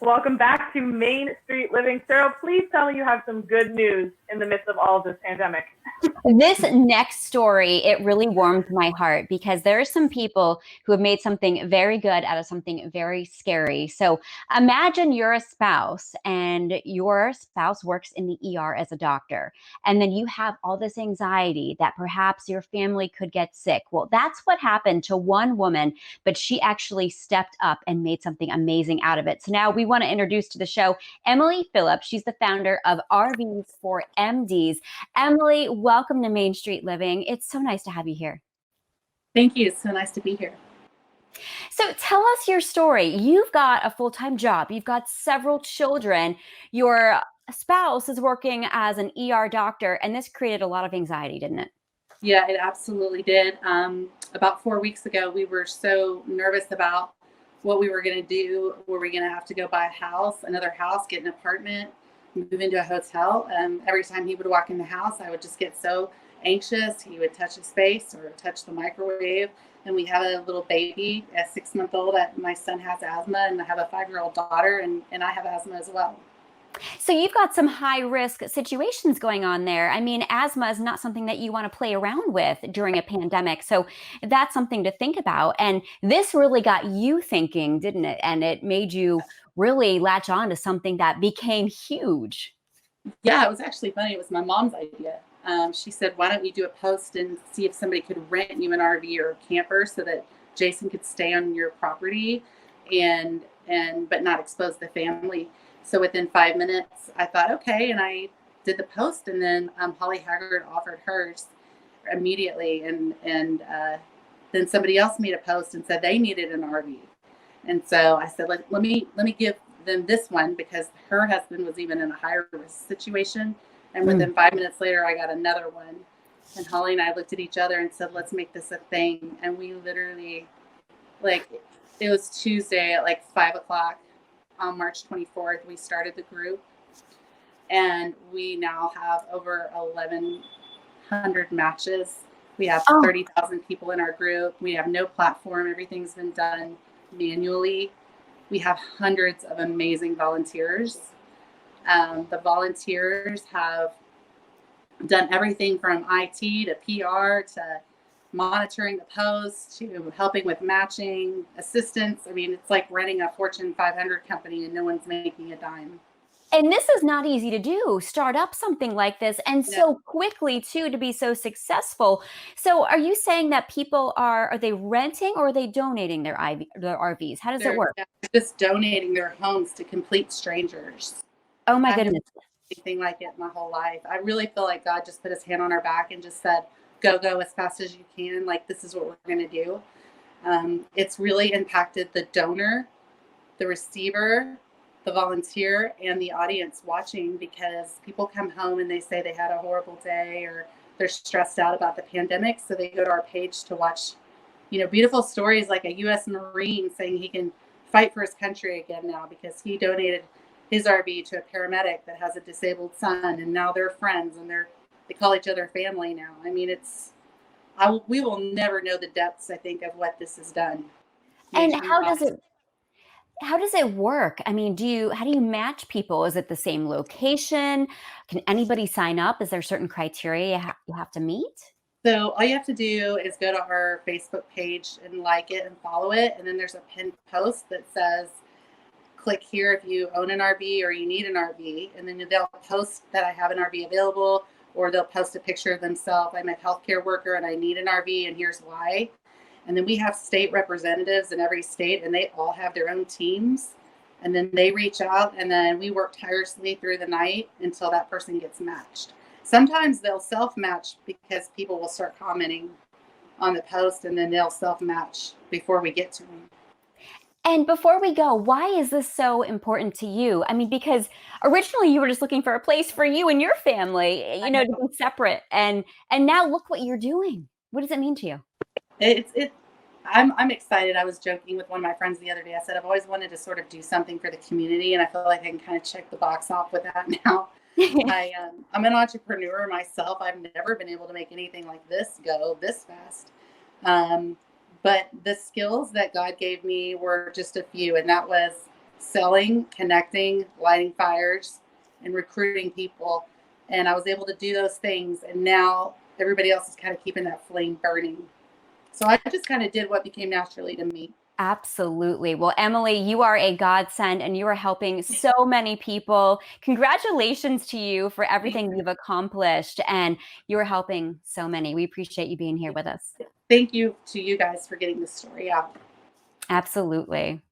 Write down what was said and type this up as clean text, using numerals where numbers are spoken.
Welcome back to Main Street Living. Sarah, please tell me you have some good news in the midst of all of this pandemic. This next story, it really warmed my heart because there are some people who have made something very good out of something very scary. So imagine you're a spouse and your spouse works in the ER as a doctor, and then you have all this anxiety that perhaps your family could get sick. Well, that's what happened to one woman, but she actually stepped up and made something amazing out of it. So now we want to introduce to the show Emily Phillips. She's the founder of RVs for MDs. Emily, welcome to Main Street Living. It's so nice to have you here. Thank you. It's so nice to be here. So tell us your story. You've got a full-time job. You've got several children. Your spouse is working as an ER doctor, and this created a lot of anxiety, didn't it? Yeah, it absolutely did. About 4 weeks ago, we were so nervous about what we were going to do. Were we going to have to go buy a house, another house, get an apartment, move into a hotel? Every time he would walk in the house, I would just get so anxious. He would touch his face or touch the microwave. And we have a little baby, a 6-month-old. My son has asthma, and I have a 5-year-old daughter, and I have asthma as well. So you've got some high risk situations going on there. I mean, asthma is not something that you want to play around with during a pandemic. So that's something to think about. And this really got you thinking, didn't it? And it made you really latch on to something that became huge. Yeah, it was actually funny. It was my mom's idea. She said, why don't you do a post and see if somebody could rent you an RV or a camper so that Jason could stay on your property but not expose the family. So within 5 minutes, I thought, okay, and I did the post, and then Holly Haggard offered hers immediately, and then somebody else made a post and said they needed an RV, and so I said, let me give them this one because her husband was even in a higher risk situation, and within 5 minutes later, I got another one, and Holly and I looked at each other and said, let's make this a thing, and we literally, it was Tuesday at 5 o'clock. On March 24th, we started the group, and we now have over 1,100 matches. We have 30,000 people in our group. We have no platform. Everything's been done manually. We have hundreds of amazing volunteers. The volunteers have done everything from IT to PR to monitoring the posts to helping with matching assistance. I mean, it's like running a Fortune 500 company and no one's making a dime. And this is not easy to do, start up something like this, and so quickly too, to be so successful. So are you saying that people are they renting or are they donating their RVs? How does it work? Just donating their homes to complete strangers. Oh my goodness. Anything like it my whole life. I really feel like God just put his hand on our back and just said, go as fast as you can. This is what we're going to do. It's really impacted the donor, the receiver, the volunteer, and the audience watching, because people come home and they say they had a horrible day or they're stressed out about the pandemic. So they go to our page to watch, beautiful stories like a U.S. Marine saying he can fight for his country again now because he donated his RV to a paramedic that has a disabled son, and now they're friends and they call each other family now. I mean, we will never know the depths, I think, of what this has done. And how does it work? I mean, how do you match people? Is it the same location? Can anybody sign up? Is there certain criteria you have to meet? So all you have to do is go to our Facebook page and like it and follow it. And then there's a pinned post that says, click here if you own an RV or you need an RV. And then they'll post that I have an RV available, or they'll post a picture of themselves. I'm a healthcare worker and I need an RV and here's why. And then we have state representatives in every state, and they all have their own teams. And then they reach out, and then we work tirelessly through the night until that person gets matched. Sometimes they'll self-match because people will start commenting on the post, and then they'll self-match before we get to them. And before we go, why is this so important to you? I mean, because originally you were just looking for a place for you and your family, to be separate. And now look what you're doing. What does it mean to you? I'm excited. I was joking with one of my friends the other day. I said, I've always wanted to sort of do something for the community, and I feel like I can kind of check the box off with that now. I'm an entrepreneur myself. I've never been able to make anything like this go this fast. But the skills that God gave me were just a few, and that was selling, connecting, lighting fires, and recruiting people. And I was able to do those things. And now everybody else is kind of keeping that flame burning. So I just kind of did what became naturally to me. Absolutely. Well, Emily, you are a godsend and you are helping so many people. Congratulations to you for everything you've accomplished, and you are helping so many. We appreciate you being here with us. Thank you to you guys for getting this story out. Absolutely.